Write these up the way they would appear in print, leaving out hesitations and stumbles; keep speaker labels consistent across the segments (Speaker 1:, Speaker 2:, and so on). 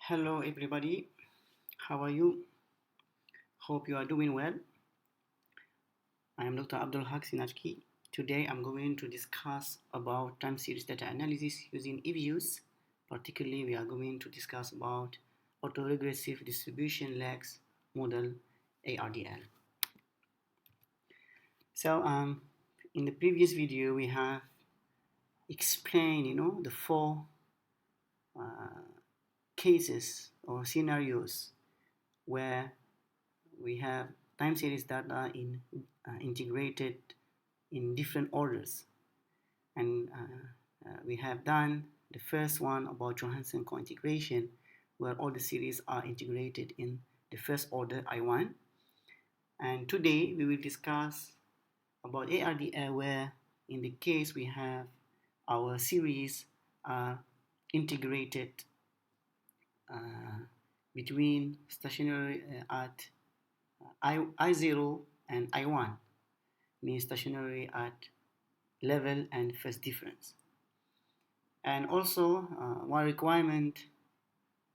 Speaker 1: Hello, everybody. How are you? Hope you are doing well. I am Dr. Abdul Haq Sinachki. Today, I'm going to discuss about time series data analysis using EViews. Particularly, we are going to discuss about autoregressive distribution legs model ARDL. So, in the previous video, we have explained, the four cases or scenarios where we have time series data integrated in different orders, and we have done the first one about Johansen cointegration, where all the series are integrated in the first order I1, and today we will discuss about ARDL, where in the case we have our series are integrated between stationary at I0 and I1, means stationary at level and phase difference. And also, one requirement,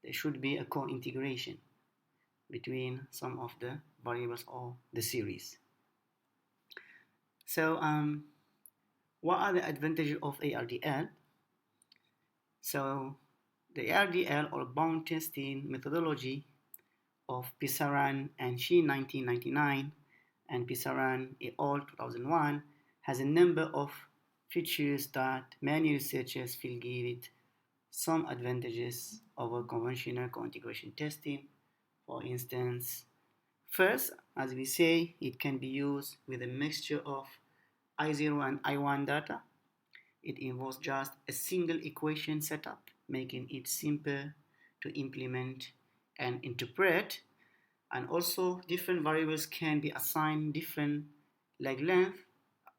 Speaker 1: there should be a co-integration between some of the variables or the series. So, what are the advantages of ARDL? So, the ARDL or bound testing methodology of Pisaran and Shi 1999 and Pisaran et al. 2001 has a number of features that many researchers feel give it some advantages over conventional cointegration testing. For instance, first, as we say, it can be used with a mixture of I0 and I1 data. It involves just a single equation setup, making it simple to implement and interpret. And also, different variables can be assigned different leg length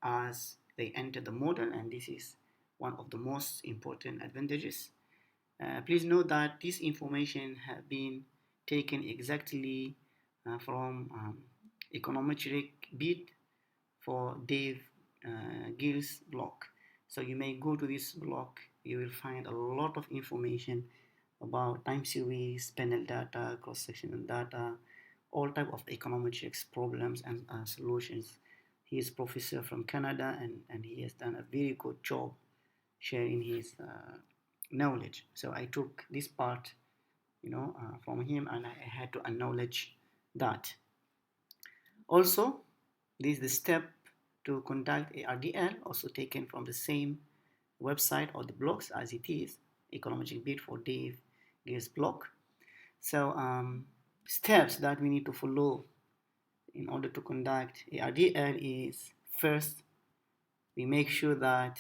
Speaker 1: as they enter the model, and this is one of the most important advantages. Please note that this information has been taken exactly from econometric bid for Dave Gill's blog. So you may go to this blog, you will find a lot of information about time series, panel data, cross-sectional data, all type of econometrics problems and solutions. He is professor from Canada, and he has done a very good job sharing his knowledge. So I took this part, from him, and I had to acknowledge that. Also, this is the step to conduct ARDL, also taken from the same website or the blogs as it is, econometric bid for Dave Gill's blog. So steps that we need to follow in order to conduct ARDL is, first, we make sure that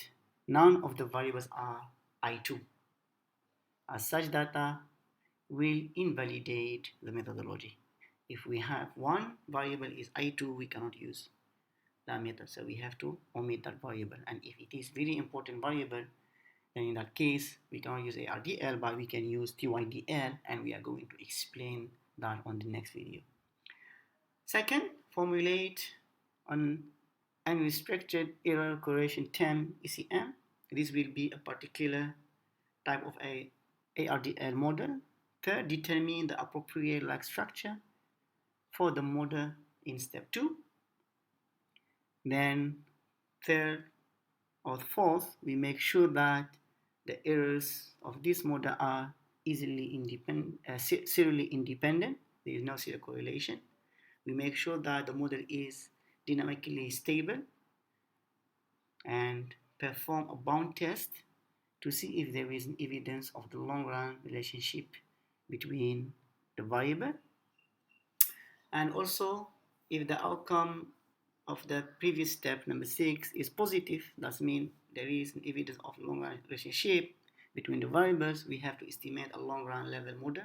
Speaker 1: none of the variables are I2, as such data will invalidate the methodology. If we have one variable is I2, we cannot use that method, so we have to omit that variable. And if it is very important variable, then in that case we cannot use ARDL, but we can use TYDL, and we are going to explain that on the next video. Second, formulate an unrestricted error correction term ECM. This will be a particular type of a ARDL model. Third, determine the appropriate lag structure for the model in step 2. Then third or fourth, we make sure that the errors of this model are easily independent, serially independent. There is no serial correlation. We make sure that the model is dynamically stable, and perform a bound test to see if there is evidence of the long-run relationship between the variable. And also, if the outcome of the previous step, number 6, is positive, that means there is evidence of long-run relationship between the variables, we have to estimate a long-run level model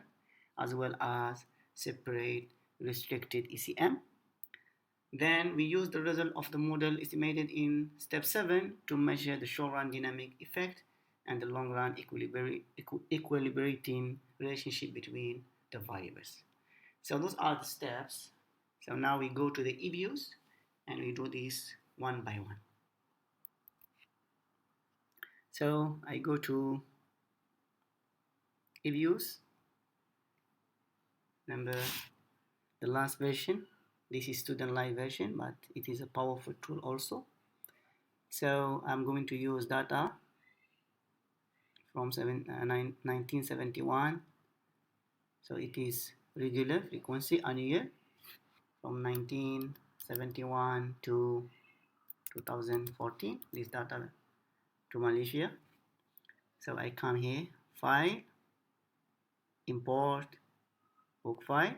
Speaker 1: as well as separate restricted ECM. Then we use the result of the model estimated in step 7 to measure the short-run dynamic effect and the long-run equilibrating relationship between the variables. So those are the steps. So now we go to the EViews and we do this one by one. So I go to EViews Remember the last version. This is student live version, but it is a powerful tool also. So I'm going to use data from 1971. So it is regular frequency annual from 1971 to 2014. This data to Malaysia. So I come here, file, import work file,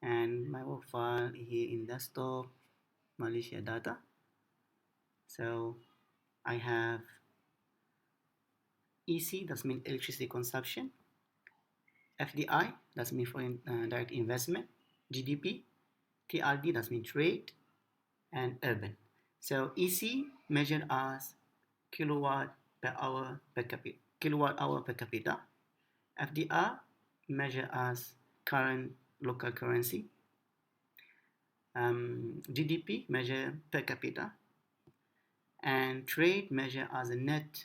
Speaker 1: and my work file here in desktop, Malaysia data. So I have EC, that's mean electricity consumption, FDI, that's mean foreign direct investment, GDP, TRD, that's mean trade, and urban. So EC measured as kilowatt per hour per capita, kilowatt hour per capita. FDR measured as current local currency. GDP measured per capita, and trade measured as a net,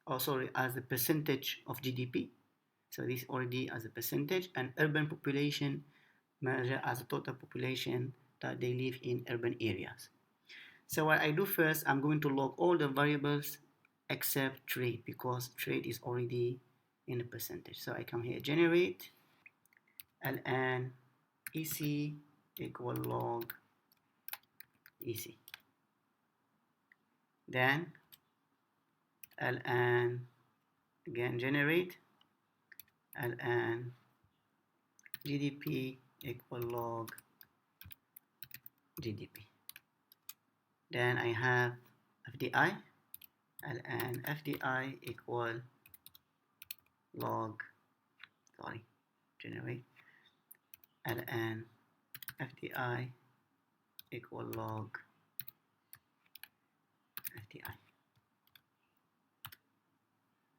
Speaker 1: as a percentage of GDP. So this already as a percentage, and urban population measured as a total population that they live in urban areas. So what I do first, I'm going to log all the variables except trade, because trade is already in a percentage. So I come here, generate ln ec equal log ec. Then ln again generate ln GDP equal log GDP. Then I have FDI, ln FDI equal log, generate ln FDI equal log FDI.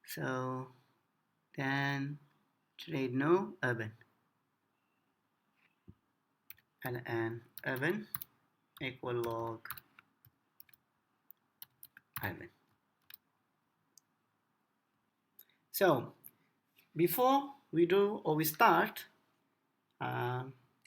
Speaker 1: So then trade no, urban, ln urban equal log urban. So before we do or we start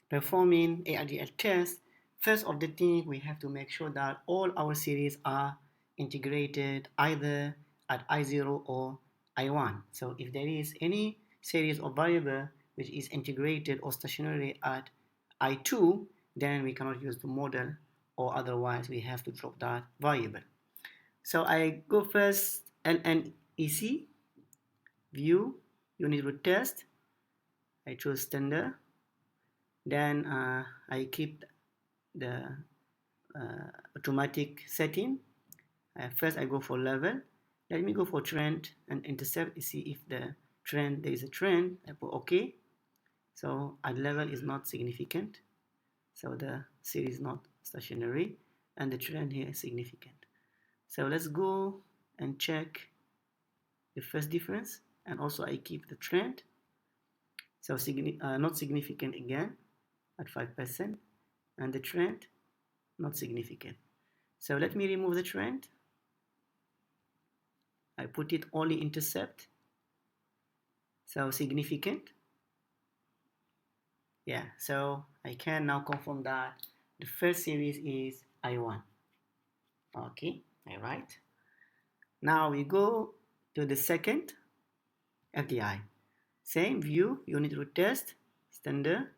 Speaker 1: performing ARDL tests, first of the thing we have to make sure that all our series are integrated either at I0 or I1. So if there is any series of variable which is integrated or stationary at I2, then we cannot use the model, or otherwise we have to drop that variable. So I go first LNEC, view, unit root test. I choose standard. Then I keep the automatic setting. First I go for level. Let me go for trend and intercept to see if the trend, there is a trend. I put OK. So at level is not significant. So the series is not stationary, and the trend here is significant. So let's go and check the first difference, and also I keep the trend. So not significant again at 5%, and the trend not significant. So let me remove the trend. I put it only intercept. So significant. Yeah, so I can now confirm that the first series is I1. Okay, all right. Now we go to the second FDI. Same view, unit root test, standard,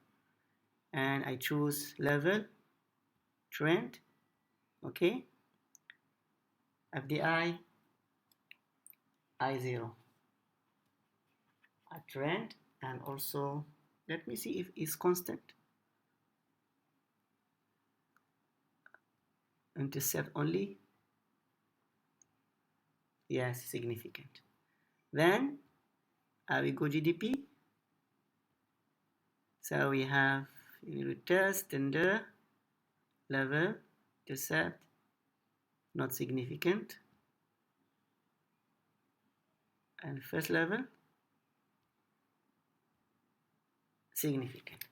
Speaker 1: and I choose level, trend, okay, FDI, I0, a trend, and also let me see if it's constant. Intercept only, yes, significant. Then we go GDP. So we have unit test, standard, level, intercept, not significant, and first level, significant.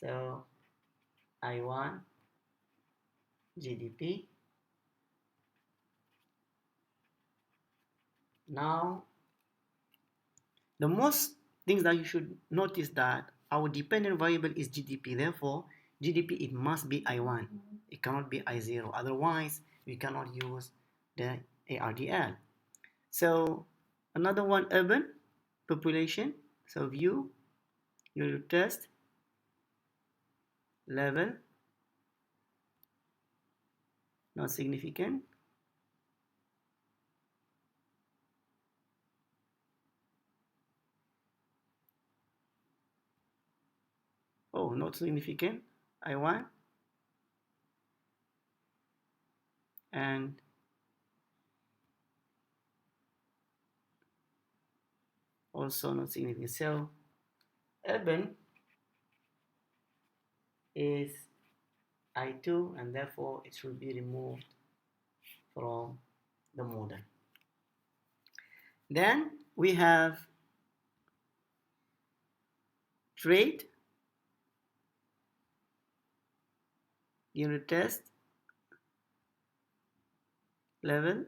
Speaker 1: So I1, GDP. Now, the most things that you should notice that our dependent variable is GDP. Therefore, GDP, it must be I1. It cannot be I0. Otherwise, we cannot use the ARDL. So another one, urban population. So view, you test level, not significant. Oh, not significant. I1. And also not significant. So urban is I2, and therefore it should be removed from the model. Then we have trade, unit test, level,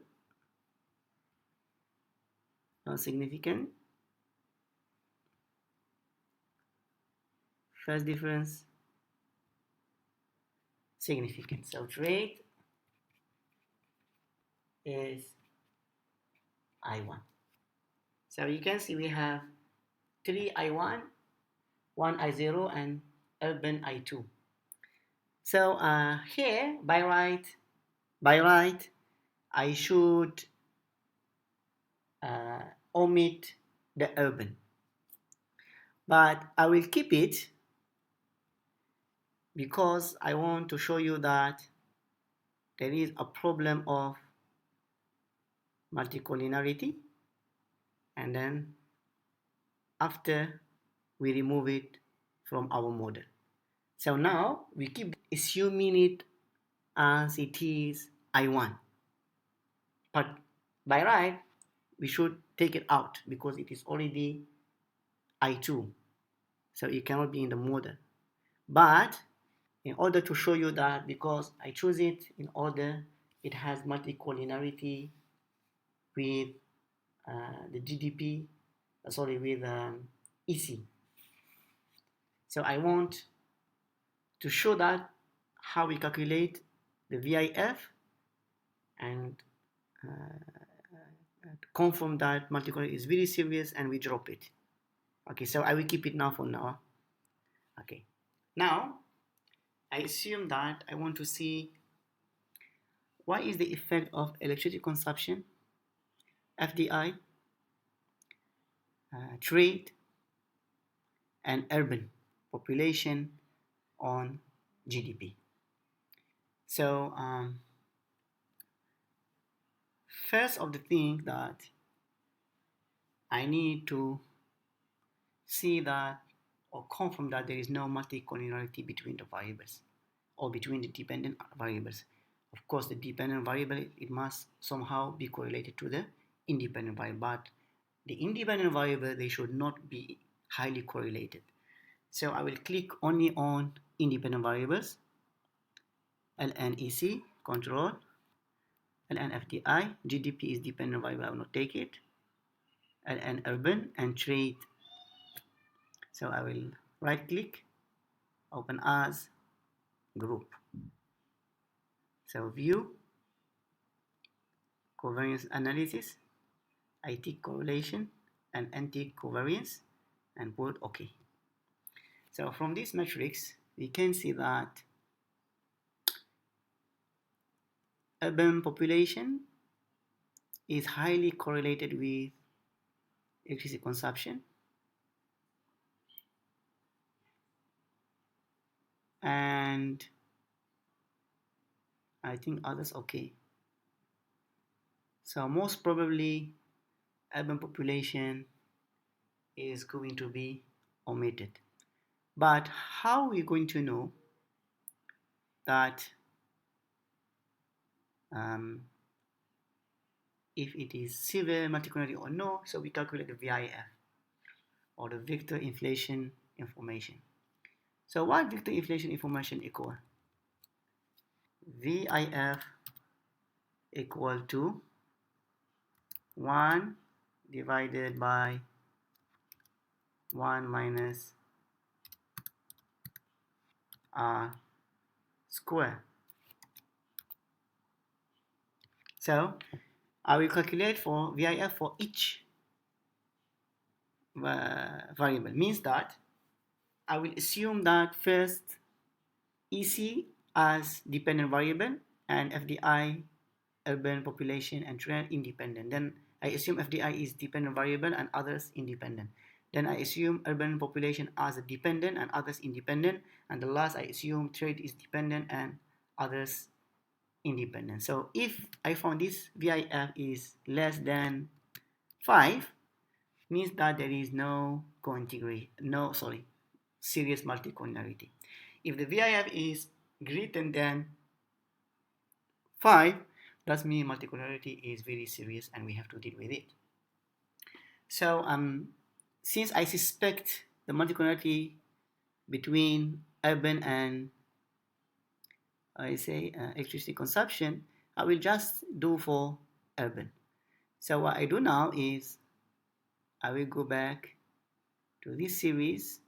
Speaker 1: not significant. First difference, significant. So trade is I1. So you can see we have 3 I1, 1 I0, and urban I2. So here, by right, I should omit the urban. But I will keep it because I want to show you that there is a problem of multicollinearity, and then after we remove it from our model. So now we keep assuming it as it is I1, but by right we should take it out because it is already I2, so it cannot be in the model. But in order to show you that, because I choose it in order, it has multicollinearity with the GDP, with EC. So I want to show that how we calculate the VIF and confirm that multicollinearity is very serious, and we drop it. Okay, so I will keep it now for now. Okay, now I assume that I want to see what is the effect of electricity consumption, FDI, trade, and urban population on GDP. So first of the thing that I need to see that or confirm that there is no multicollinearity between the variables or between the dependent variables. Of course, the dependent variable, it must somehow be correlated to the independent variable, but the independent variable, they should not be highly correlated. So I will click only on independent variables, LNEC, control, LNFDI, GDP is dependent variable, I will not take it, LN urban, and trade. So I will right click, open as group. So view, covariance analysis, I tick correlation and anti-covariance and put OK. So from this matrix, we can see that urban population is highly correlated with electricity consumption, and I think others okay. So most probably urban population is going to be omitted. But how are we going to know that if it is severe multicollinearity or no? So we calculate the VIF, or the vector inflation information. So what vector inflation information equal? VIF equal to 1 divided by 1 minus R square. So I will calculate for VIF for each variable. Means that I will assume that first EC as dependent variable and FDI, urban population and trend, independent. Then I assume FDI is dependent variable and others independent. Then I assume urban population as a dependent and others independent. And the last I assume trade is dependent and others independent. So if I found this VIF is less than 5, means that there is no cointegration, serious multicollinearity. If the VIF is greater than 5, that means multicollinearity is very serious and we have to deal with it. So since I suspect the multicollinearity between urban and electricity consumption, I will just do for urban. So what I do now is I will go back to this series.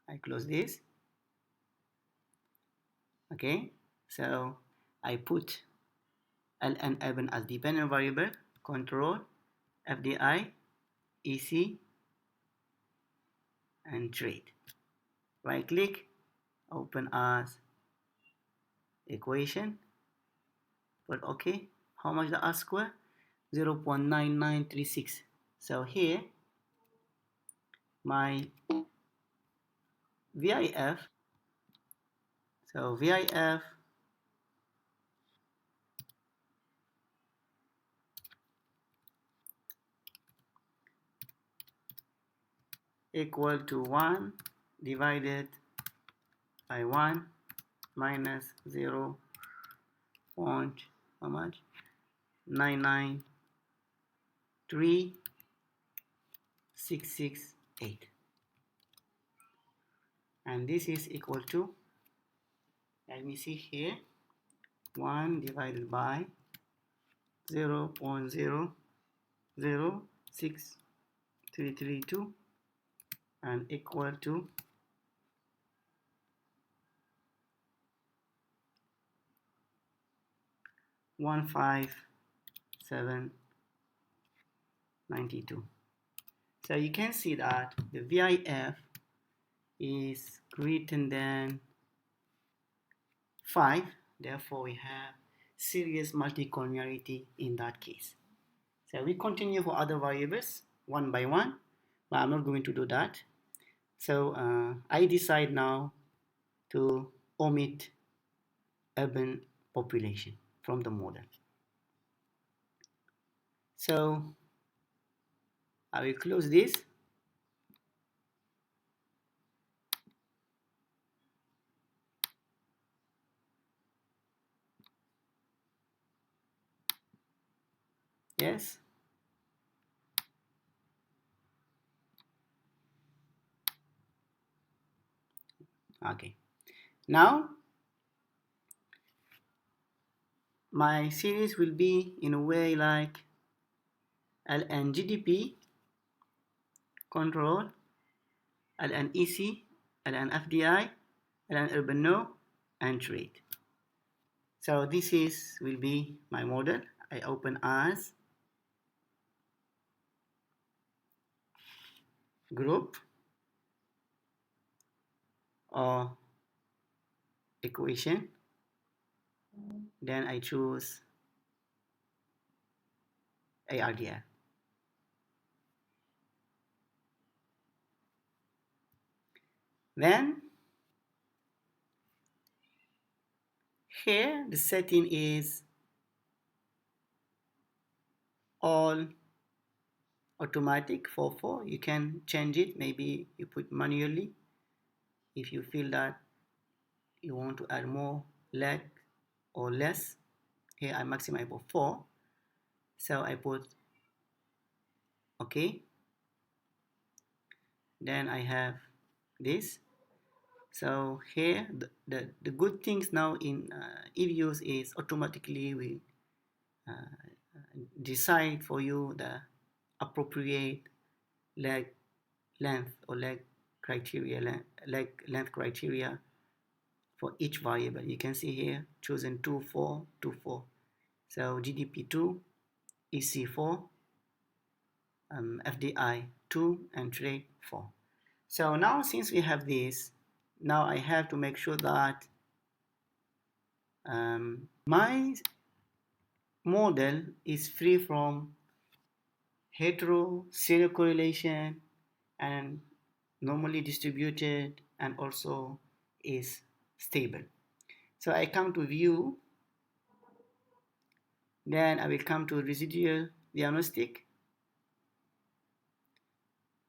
Speaker 1: I close this. Okay, so I put LN urban as dependent variable, control, FDI, EC, and trade. Right click, open as equation, put OK. How much the R square? 0.9936. So here, my VIF, so VIF equal to 1 divided by 1 minus 0. How much? 993,668. And this is equal to, let me see here, 1 divided by 0.006332 and equal to 15792. So you can see that the VIF is greater than 5, therefore we have serious multicollinearity in that case. So we continue for other variables one by one, but I'm not going to do that. So I decide now to omit urban population from the model. So I will close this. Yes. Okay. Now my series will be in a way like LN GDP, control, LN EC, LN FDI, LN urban no, and trade. So this will be my model. I open as group or equation. Then I choose ARDL. Then here the setting is all automatic for 4. You can change it. Maybe you put manually if you feel that you want to add more leg or less. Here I maximize for 4. So I put OK. Then I have this. So here the good things now in EViews is automatically we decide for you the appropriate leg length or leg criteria, length criteria for each variable. You can see here chosen 2, 4, 2, 4. So GDP2, EC4, FDI 2, and trade 4. So now since we have this, now I have to make sure that my model is free from hetero, serial correlation, and normally distributed, and also is stable. So I come to view, then I will come to residual diagnostic,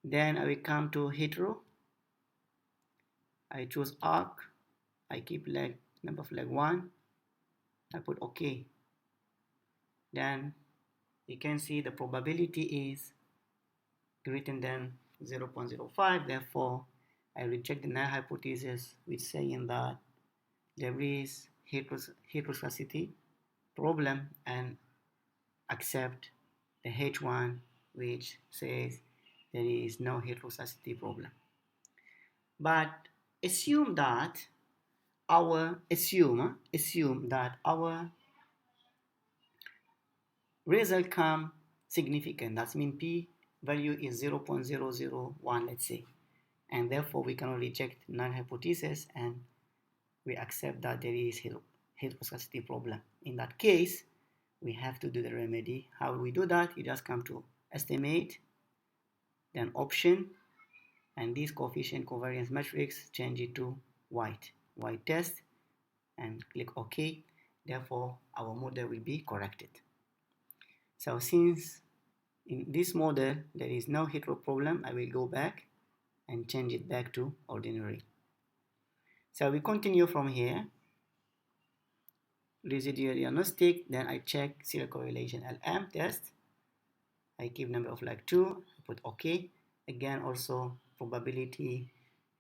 Speaker 1: then I will come to hetero, I choose arc, I keep leg number of leg 1, I put OK. Then you can see the probability is greater than 0.05, therefore I reject the null hypothesis which saying that there is heteroscedasticity problem and accept the H1 which says there is no heteroscedasticity problem. But assume that our result come significant. That means p value is 0.001, let's say, and therefore we cannot reject null hypothesis and we accept that there is heteroscedasticity problem. In that case, we have to do the remedy. How do we do that? You just come to estimate, then option, and this coefficient covariance matrix, change it to white test, and click OK. Therefore, our model will be corrected. So since in this model there is no hetero problem, I will go back and change it back to ordinary. So we continue from here. Residual diagnostic, then I check serial correlation LM test. I keep number of like 2, I put OK. Again, also probability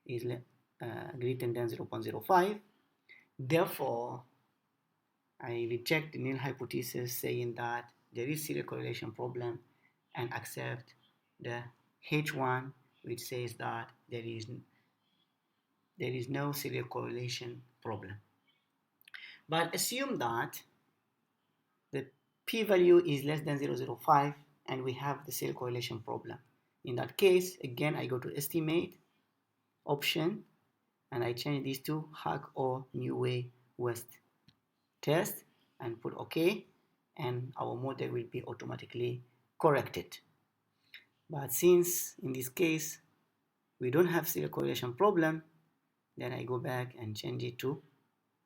Speaker 1: is greater than 0.05. Therefore, I reject the null hypothesis saying that there is serial correlation problem and accept the H1 which says that there is no serial correlation problem. But assume that the p-value is less than 0.05 and we have the serial correlation problem. In that case, again, I go to estimate, option, and I change these to hack or new way west test and put OK, and our model will be automatically corrected. But since in this case we don't have serial correlation problem, then I go back and change it to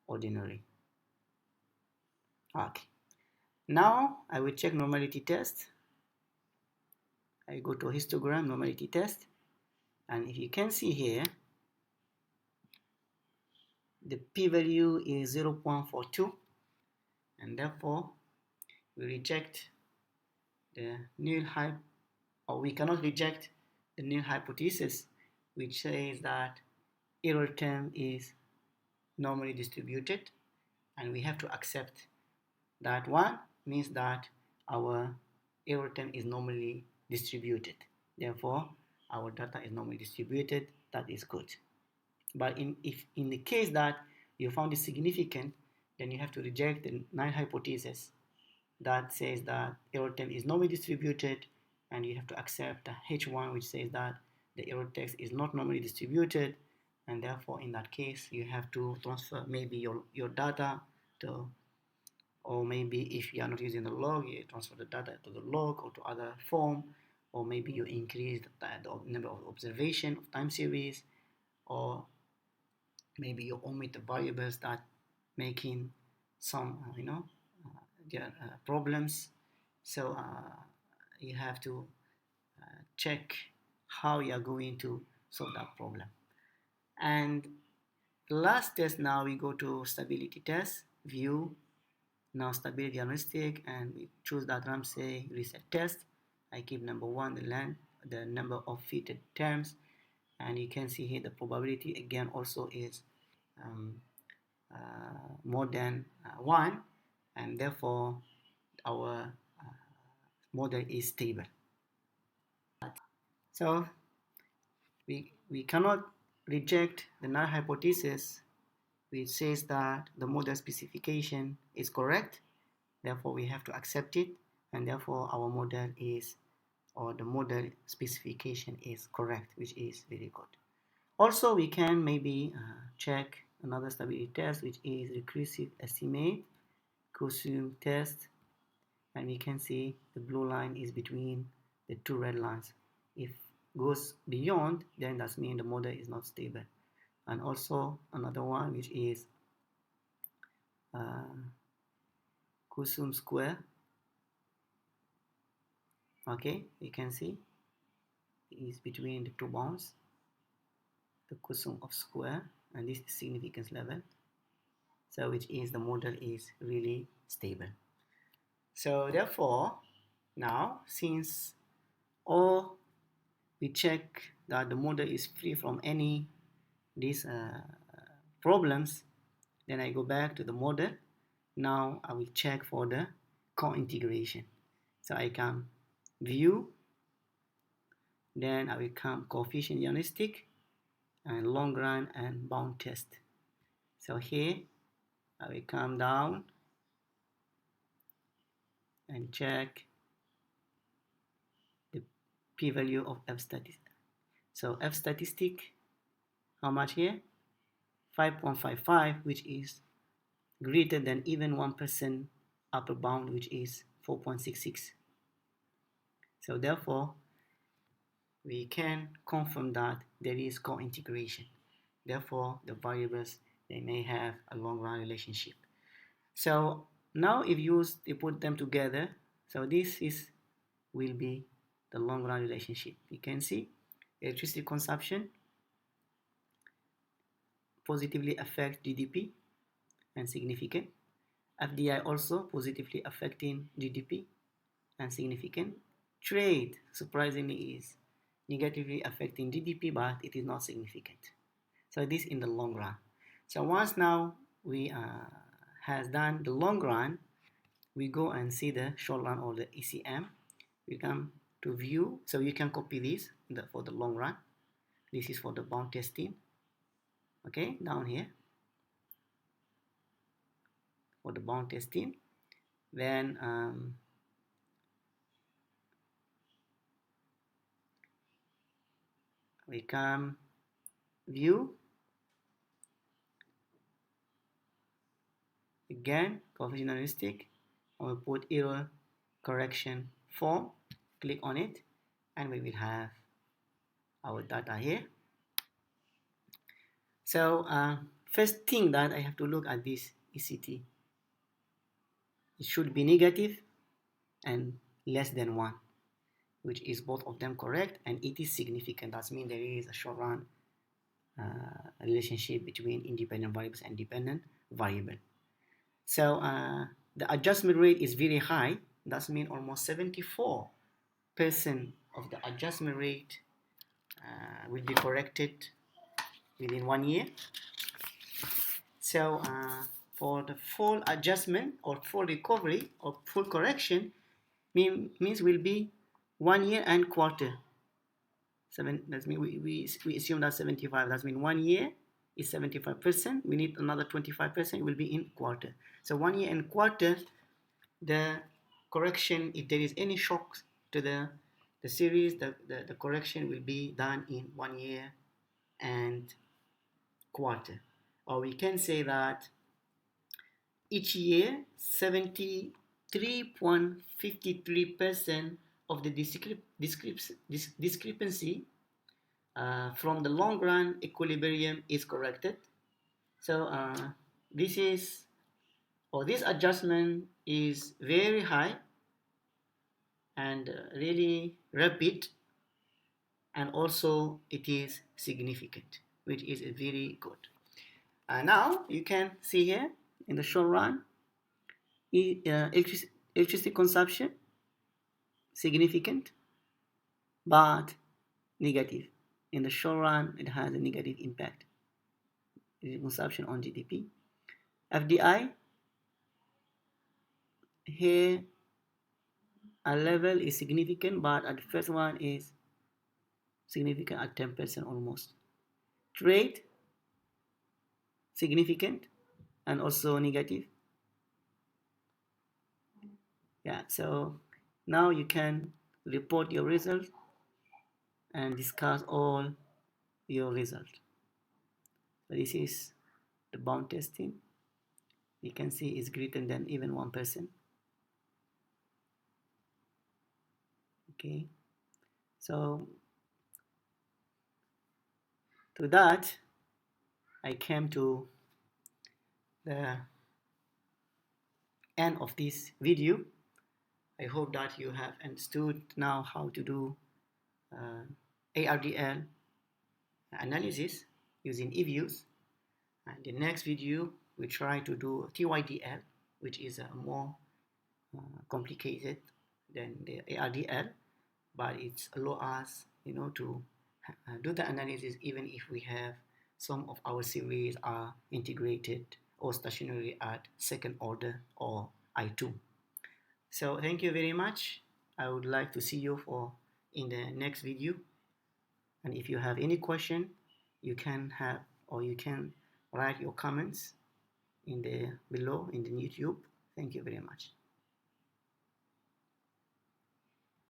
Speaker 1: ordinary. Okay. Now I will check normality test. I go to histogram normality test, and if you can see here, the p-value is 0.42, and therefore we reject the null hypothesis, or we cannot reject the null hypothesis which says that error term is normally distributed, and we have to accept that one means that our error term is normally distributed. Therefore, our data is normally distributed. That is good. But if in the case that you found it significant, then you have to reject the null hypothesis that says that error term is normally distributed, and you have to accept the H1 which says that the error text is not normally distributed, and therefore in that case you have to transfer maybe your data to, or maybe if you are not using the log, you transfer the data to the log or to other form, or maybe you increase the number of observation of time series, or maybe you omit the variables that making some problems. So you have to check how you are going to solve that problem. And the last test, now we go to stability test, view, now stability diagnostic, and we choose that Ramsey reset test. I keep number 1 the number of fitted terms, and you can see here the probability again also is more than 1, and therefore our model is stable. So we we cannot reject the null hypothesis which says that the model specification is correct. Therefore, we have to accept it, and therefore our model is, or the model specification is correct, which is very good. Also, we can maybe check another stability test, which is recursive estimate, COSUM test, and we can see the blue line is between the two red lines. If goes beyond, then that means the model is not stable. And also another one, which is COSUM square. Okay, you can see it is between the two bounds, the COSUM of square, and this is significance level. So which is the model is really stable. So therefore, now since all we check that the model is free from any these problems, then I go back to the model. Now I will check for the cointegration. So I can view, then I will come coefficient diagnostic and long run and bound test. So here I will come down and check the p-value of f statistic. So f statistic, how much here? 5.55, which is greater than even 1% upper bound, which is 4.66. So therefore, we can confirm that there is cointegration. Therefore, the variables, they may have a long-run relationship. So now if you put them together, so this will be the long-run relationship. You can see electricity consumption positively affect GDP and significant. FDI also positively affecting GDP and significant. Trade, surprisingly, is negatively affecting GDP, but it is not significant. So this in the long run. So once now we has done the long run, we go and see the short run or the ECM. We come to view, so you can copy this for the long run. This is for the bound testing. Okay, down here for the bound testing. Then we come view again, coefficient diagnostic, and we put error correction form. Click on it, and we will have our data here. So first thing that I have to look at this ECT. It should be negative and less than 1, which is both of them correct, and it is significant. That means there is a short run relationship between independent variables and dependent variable. So the adjustment rate is very high. That means almost 74% of the adjustment rate will be corrected within 1 year. So for the full adjustment or full recovery or full correction means will be 1 year and quarter. That means we assume that 75. That means 1 year is 75%. We need another 25%. It will be in quarter. So 1 year and quarter, the correction, if there is any shock to the series, the correction will be done in 1 year and quarter. Or we can say that each year 73.53% of the discrepancy from the long run equilibrium is corrected. So this adjustment is very high and really rapid, and also it is significant, which is very good. Now you can see here in the short run, electricity consumption significant but negative. In the short run, it has a negative impact. Consumption on GDP. FDI, here a level is significant, but at the first one is significant at 10% almost. trade, significant, and also negative. Yeah, so now you can report your result and discuss all your result. So this is the bound testing. You can see it's greater than even 1%. Okay, so to that I came to the end of this video. I hope that you have understood now how to do ARDL analysis using EViews. And the next video we try to do TYDL, which is more complicated than the ARDL, but it's allow us, to do the analysis even if we have some of our series are integrated or stationary at second order or I2. So thank you very much. I would like to see you for in the next video. And if you have any question, you can have or you can write your comments in the below in the YouTube. Thank you very much.